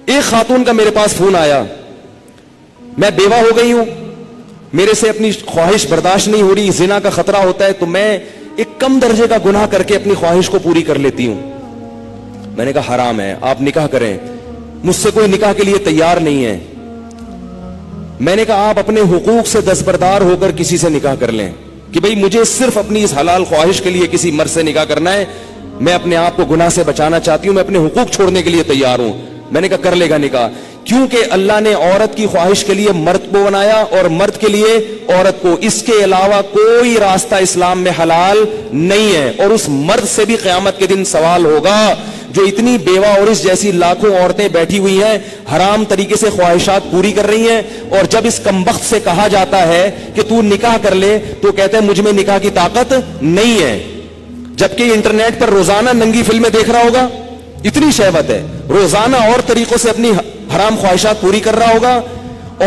ایک خاتون کا میرے پاس فون آیا, میں بیوہ ہو گئی ہوں, میرے سے اپنی خواہش برداشت نہیں ہو رہی, زنا کا خطرہ ہوتا ہے, تو میں ایک کم درجے کا گناہ کر کے اپنی خواہش کو پوری کر لیتی ہوں. میں نے کہا حرام ہے, آپ نکاح کریں. مجھ سے کوئی نکاح کے لیے تیار نہیں ہے. میں نے کہا آپ اپنے حقوق سے دستبردار ہو کر کسی سے نکاح کر لیں کہ بھئی مجھے صرف اپنی اس حلال خواہش کے لیے کسی مرد سے نکاح کرنا ہے, میں اپنے آپ کو گناہ سے بچانا چاہتی ہوں, میں اپنے حقوق چھوڑنے کے لیے تیار ہوں. میں نے کہا کر لے گا نکاح, کیونکہ اللہ نے عورت کی خواہش کے لیے مرد کو بنایا اور مرد کے لیے عورت کو. اس کے علاوہ کوئی راستہ اسلام میں حلال نہیں ہے. اور اس مرد سے بھی قیامت کے دن سوال ہوگا جو اتنی بیوہ اور اس جیسی لاکھوں عورتیں بیٹھی ہوئی ہیں, حرام طریقے سے خواہشات پوری کر رہی ہیں, اور جب اس کمبخت سے کہا جاتا ہے کہ تو نکاح کر لے تو کہتے ہیں مجھ میں نکاح کی طاقت نہیں ہے. جبکہ انٹرنیٹ پر روزانہ ننگی فلمیں دیکھ رہا ہوگا, اتنی شہوت ہے, روزانہ اور طریقوں سے اپنی حرام خواہشات پوری کر رہا ہوگا,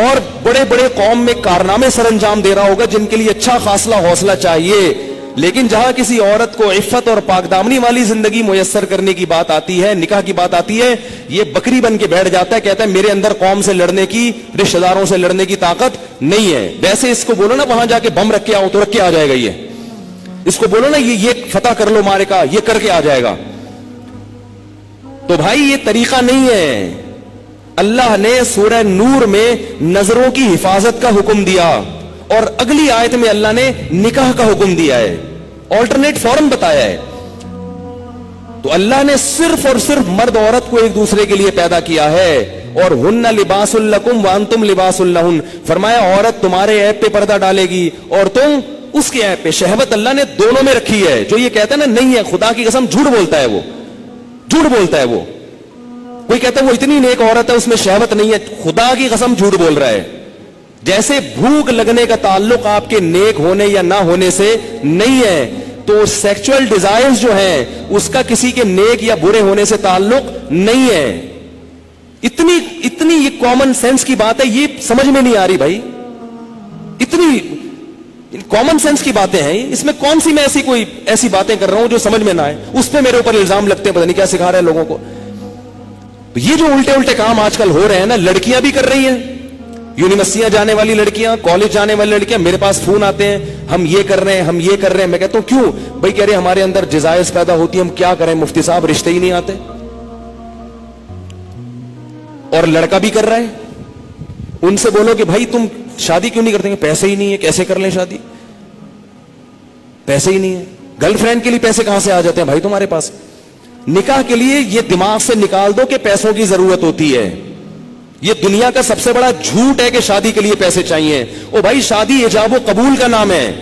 اور بڑے بڑے قوم میں کارنامے سر انجام دے رہا ہوگا جن کے لیے اچھا خاصا حوصلہ چاہیے. لیکن جہاں کسی عورت کو عفت اور پاک دامنی والی زندگی میسر کرنے کی بات آتی ہے, نکاح کی بات آتی ہے, یہ بکری بن کے بیٹھ جاتا ہے, کہتا ہے میرے اندر قوم سے لڑنے کی, رشتہ داروں سے لڑنے کی طاقت نہیں ہے. ویسے اس کو بولو نا وہاں جا کے بم رکھ کے آؤ تو رکھ کے آ جائے گا. اس کو بولو نا یہ فتح کر لو مارے کا, یہ کر کے آ جائے گا. تو بھائی یہ طریقہ نہیں ہے. اللہ نے سورہ نور میں نظروں کی حفاظت کا حکم دیا, اور اگلی آیت میں اللہ نے نکاح کا حکم دیا ہے, آلٹرنیٹ فورم بتایا ہے. تو اللہ نے صرف اور صرف مرد عورت کو ایک دوسرے کے لیے پیدا کیا ہے, اور ہن لباس لکم وانتم لباس لہن. فرمایا عورت تمہارے عیب پہ پردہ ڈالے گی اور تم اس کے عیب پہ. شہوت اللہ نے دونوں میں رکھی ہے. جو یہ کہتا ہے نا نہیں ہے, خدا کی قسم جھوٹ بولتا ہے, وہ جھوٹ بولتا ہے. وہ کوئی کہتا ہے وہ اتنی نیک عورت ہے اس میں شہوت نہیں ہے, خدا کی قسم جھوٹ بول رہا ہے. جیسے بھوک لگنے کا تعلق آپ کے نیک ہونے یا نہ ہونے سے نہیں ہے, تو سیکچول ڈیزائرز جو ہیں اس کا کسی کے نیک یا برے ہونے سے تعلق نہیں ہے. اتنی یہ کامن سینس کی بات ہے, یہ سمجھ میں نہیں آ رہی بھائی. اتنی کامن سینس کی باتیں ہیں, اس میں کون سی میں ایسی باتیں کر رہا ہوں جو سمجھ میں نہ آئے, اس پہ میرے اوپر الزام لگتے ہیں, پتہ نہیں کیا سکھا رہے ہیں لوگوں کو. تو یہ جو الٹے الٹے کام آج کل ہو رہے ہیں نا, لڑکیاں بھی کر رہی ہیں, یونیورسٹیاں جانے والی لڑکیاں, کالج جانے والی لڑکیاں, میرے پاس فون آتے ہیں ہم یہ کر رہے ہیں, ہم یہ کر رہے ہیں. میں کہتا ہوں کیوں بھائی؟ کہہ رہے ہمارے اندر جزائز پیدا ہوتی ہے, ہم کیا کریں مفتی صاحب, رشتے ہی نہیں آتے. اور لڑکا بھی کر رہا ہے, ان سے بولو کہ بھائی تم شادی کیوں نہیں کرتے؟ پیسے ہی نہیں ہے, کیسے کر لیں شادی, پیسے ہی نہیں ہے. گرل فرینڈ کے لیے پیسے کہاں سے آ جاتے ہیں بھائی تمہارے پاس؟ نکاح کے لیے یہ دماغ سے نکال دو کہ پیسوں کی ضرورت ہوتی ہے. یہ دنیا کا سب سے بڑا جھوٹ ہے کہ شادی کے لیے پیسے چاہیے. او بھائی شادی ایجاب و قبول کا نام ہے,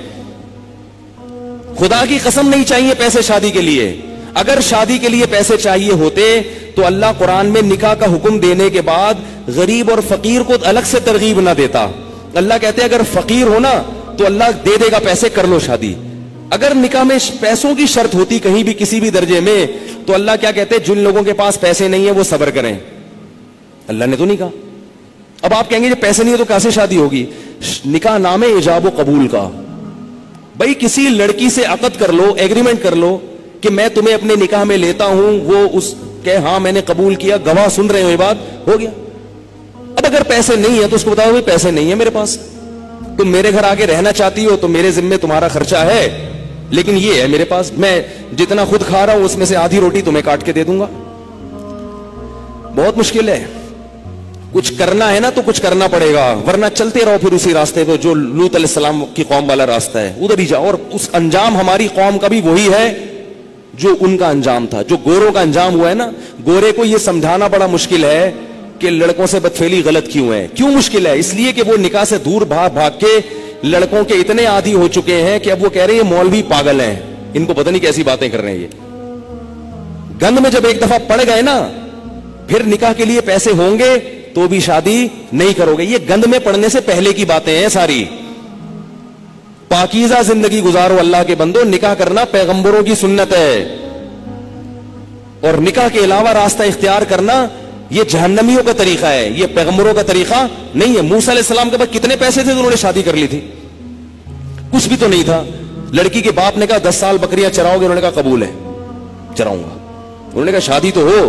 خدا کی قسم نہیں چاہیے پیسے شادی کے لیے. اگر شادی کے لیے پیسے چاہیے ہوتے تو اللہ قرآن میں نکاح کا حکم دینے کے بعد غریب اور فقیر کو الگ سے ترغیب نہ دیتا. اللہ کہتے اگر فقیر ہو نا تو اللہ دے دے گا پیسے, کر لو شادی. اگر نکاح میں پیسوں کی شرط ہوتی کہیں بھی کسی بھی درجے میں تو اللہ کیا کہتے جن لوگوں کے پاس پیسے نہیں ہیں وہ صبر کریں. اللہ نے تو نہیں کہا. اب آپ کہیں گے جب پیسے نہیں ہے تو کیسے شادی ہوگی؟ نکاح نام ہے ایجاب و قبول کا. بھائی کسی لڑکی سے عقد کر لو, ایگریمنٹ کر لو کہ میں تمہیں اپنے نکاح میں لیتا ہوں, وہ اس کہ ہاں میں نے قبول کیا, گواہ سن رہے ہو, یہ بات ہو گیا. اب اگر پیسے نہیں ہے تو اس کو بتاؤ بھائی پیسے نہیں ہے میرے پاس, تم میرے گھر آ کے رہنا چاہتی ہو تو میرے ذمے تمہارا خرچہ ہے, لیکن یہ ہے میرے پاس, میں جتنا خود کھا رہا ہوں اس میں سے آدھی روٹی تمہیں کاٹ کے دے دوں گا. بہت مشکل ہے. کچھ کرنا ہے نا تو کچھ کرنا پڑے گا, ورنہ چلتے رہو پھر اسی راستے پہ جو لوط علیہ السلام کی قوم والا راستہ ہے, ادھر ہی جاؤ. اور اس انجام ہماری قوم کا بھی وہی ہے جو ان کا انجام تھا, جو گوروں کا انجام ہوا ہے نا. گورے کو یہ سمجھانا بڑا مشکل ہے کہ لڑکوں سے بدفعلی غلط کیوں ہے. کیوں مشکل ہے؟ اس لیے کہ وہ نکاح سے دور بھاگ کے لڑکوں کے اتنے عادی ہو چکے ہیں کہ اب وہ کہہ رہے ہیں مولوی پاگل ہیں, ان کو پتہ نہیں کیسی باتیں کر رہے ہیں. یہ گند میں جب ایک دفعہ پڑ گئے نا, پھر نکاح کے لیے پیسے ہوں گے تو بھی شادی نہیں کرو گے. یہ گند میں پڑنے سے پہلے کی باتیں ہیں ساری. پاکیزہ زندگی گزارو اللہ کے بندو, نکاح کرنا پیغمبروں کی سنت ہے, اور نکاح کے علاوہ راستہ اختیار کرنا یہ جہنمیوں کا طریقہ ہے, یہ پیغمبروں کا طریقہ نہیں ہے. موسیٰ علیہ السلام کے پاس کتنے پیسے تھے تو انہوں نے شادی کر لی تھی؟ کچھ بھی تو نہیں تھا. لڑکی کے باپ نے کہا 10 سال بکریاں چراؤ گے, انہوں نے کہا قبول ہے, چراؤں گا. انہوں نے کہا شادی تو ہو,